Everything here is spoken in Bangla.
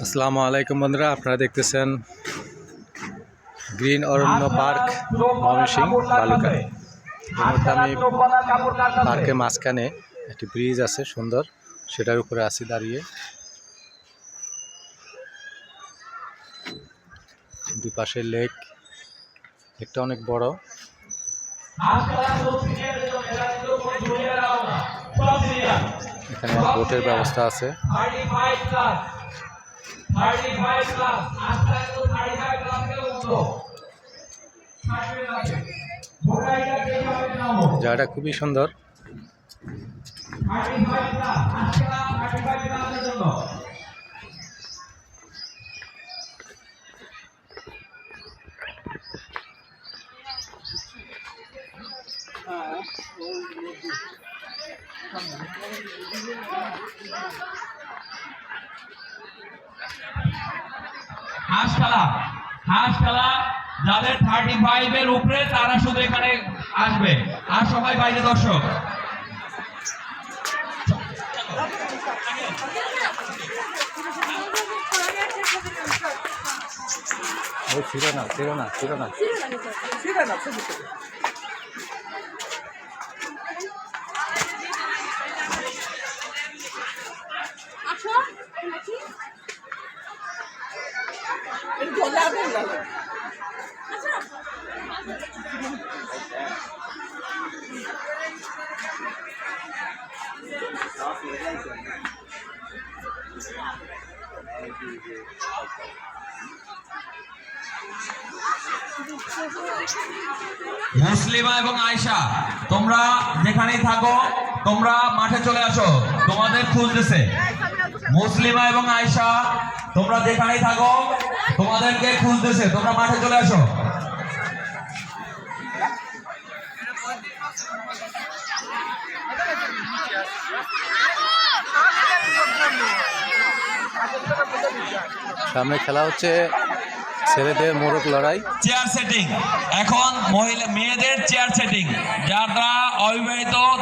আসসালামু আলাইকুম বন্ধুরা, আপনারা দেখতেছেন গ্রিন অরণ্য পার্ক ময়মনসিংহ বালুকা। এই মুহূর্তে আমি পার্কের মাঝখানে একটি ব্রিজ আছে সুন্দর, সেটার উপরে আছি দাঁড়িয়ে। দুপাশে লেক, লেকটা অনেক বড়। এখানে বোটের ব্যবস্থা আছে। জায়গাটা খুবই সুন্দর। হাঁসখালা যাদের 35 এর উপরে তারা শুধু এখানে আসবে, আর সবাই বাইরে দর্শক। ছিল না মুসলিমা এবং আয়েশা, তোমরা যেখানেই থাকো তোমরা মাঠে চলে আসো, তোমাদের খুঁজতেছে। মুসলিমা এবং আয়েশা, তোমরা যেখানেই থাকো তোমাদেরকে খুঁজতেছে, তোমরা মাঠে চলে আসো। সামনে খেলা হচ্ছে ছেলেদের মোরগ লড়াই। চেয়ার সেটিং এখন মেয়েদের চেয়ার সেটিং, যারা অবিবাহিত